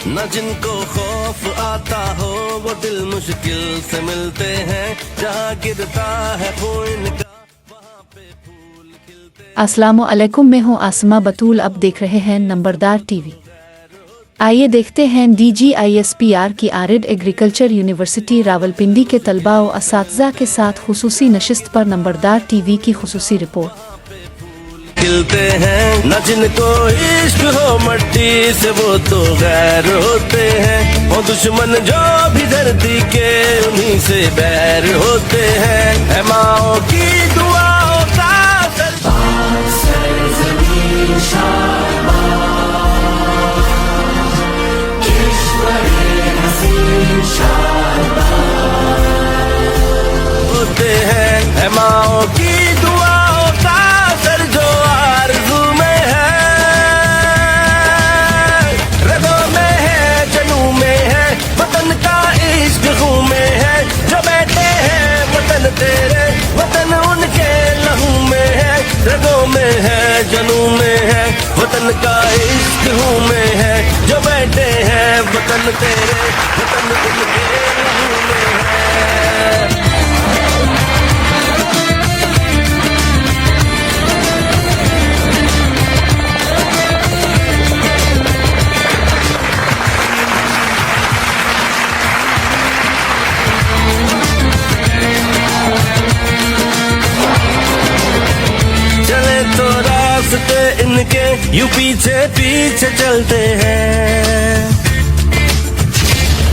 न जिनको खौफ आता हो वो दिल मुश्किल से मिलते हैं, जहाँ गिरता है खून का वहाँ पे फूल खिलते हैं। अस्सलामु अलैकुम, मैं हूँ आसमा बतूल। अब देख रहे हैं नंबरदार टीवी। आइए देखते हैं DGISPR की आरिड एग्रीकल्चर यूनिवर्सिटी रावलपिंडी के तलबा व असातिज़ा के साथ खुसूसी नशिस्त पर नंबरदार टीवी की खुसूसी रिपोर्ट। खिलते हैं न जिनको इश्क हो मट्टी से वो तो गैर होते हैं, वो दुश्मन जो भी धरती के उन्हीं से बैर होते हैं। है माओ की दुआओं का होते हैं, है माओ की दुआओं का असर जो आरज़ू में है, रगों में है, जनू में है, वतन का इश्क खून में है। जो बैठे हैं वतन तेरे, वतन उनके लहू में है, रगों में है, जनू में है, वतन का इश्क खून में है। जो बैठे हैं वतन तेरे, वतन उनके लहू में है। इनके यूं पीछे पीछे चलते हैं,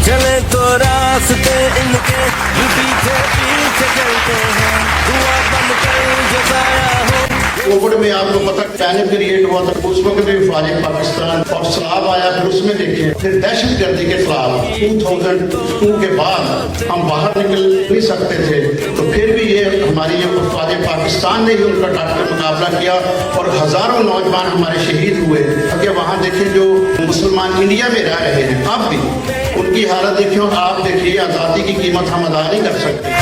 चले तो रास्ते इनके यूं पीछे पीछे चलते हैं। धुआं बनकर जो गाया हो कोविड में आपको पता पहले पीरियड हुआ था, उस वक्त भी फौज पाकिस्तान और सलाब आया, फिर उसमें देखे फिर दहशत गर्दी के खिलाफ 2002 के बाद हम बाहर निकल नहीं सकते थे, तो फिर भी ये हमारी फौज पाकिस्तान ने ही उनका डटकर मुकाबला किया और हजारों नौजवान हमारे शहीद हुए। अगर वहाँ देखें जो मुसलमान इंडिया में रह रहे हैं, अब भी उनकी हालत देखिए, आप देखिए आज़ादी की कीमत हम अदा नहीं कर सकते।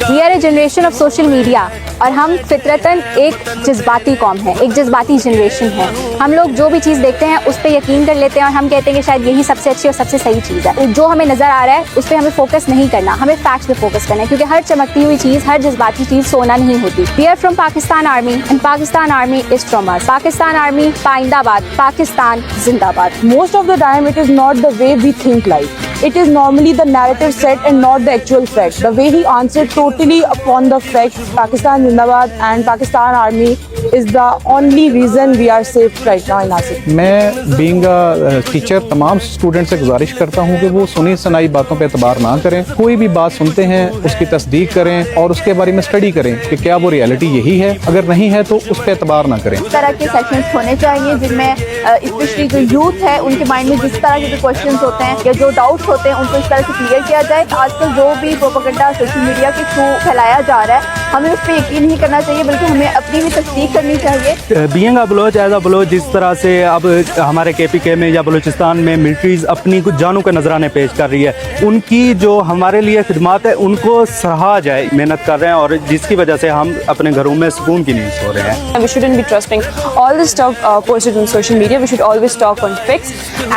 We are a generation of social media और हम फितरतन एक जज्बाती कौम है, एक जज्बाती जनरेशन है। हम लोग जो भी चीज़ देखते हैं उस पर यकीन कर लेते हैं और हम कहते हैं कि शायद यही सबसे अच्छी और सबसे सही चीज़ है। जो हमें नज़र आ रहा है उस पर हमें फोकस नहीं करना, हमें फैक्ट्स पे फोकस करना है, क्योंकि हर चमकती हुई चीज़, हर जज्बाती चीज़ सोना नहीं होती। We are from Pakistan Army and Pakistan Army is from us. Pakistan Army पाइंदाबाद, Pakistan जिंदाबाद। Most of the time it is not the way we think like. It is normally the narrative set and not the actual fact. The way he answered totally upon the fact Pakistan Zindabad and Pakistan Army is the only reason we are safe right now in Nasik. मैं being a teacher तमाम student से गुजारिश करता हूँ कि वो सुनी सुनाई बातों पे एतबार ना करें। कोई भी बात सुनते हैं उसकी तस्दीक करें और उसके बारे में स्टडी करें कि क्या वो रियलिटी यही है, अगर नहीं है तो उस पर एतबार ना करें। इस तरह के सेशंस होने चाहिए जिनमें स्पेशली जो यूथ है उनके माइंड में जिस तरह के जो क्वेश्चंस होते हैं या जो डाउट्स होते हैं उनको इस तरह से क्लियर किया जाए। आजकल जो भी प्रोपेगेंडा सोशल मीडिया के थ्रू फैलाया जा रहा है, हमें उस पर यकीन नहीं करना चाहिए, बल्कि हमें अपनी भी तस्दीक करनी चाहिए। Being a Baloch, as a Baloch, जिस तरह से अब हमारे KPK में या बलूचिस्तान में मिलिट्रीज अपनी कुछ जानों के नजराने पेश कर रही है, उनकी जो हमारे लिए खिदमत है उनको सराहा जाए। मेहनत कर रहे हैं और जिसकी वजह से हम अपने घरों में सुकून की नींद सो रहे हैं। We shouldn't be trusting all the stuff posted on social media. We should always talk on facts.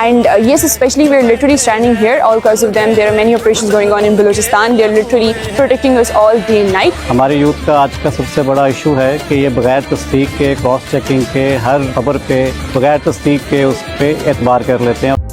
And yes, especially we are literally standing here all because of them. There are many operations going on in Balochistan. They are literally protecting us all day and night. हमारे youth का आज का सबसे बड़ा issue है कि ये बगैर तस्दीक के, क्रॉस चेकिंग के, हर खबर पे बगैर तस्दीक के उस पर एतबार कर लेते हैं।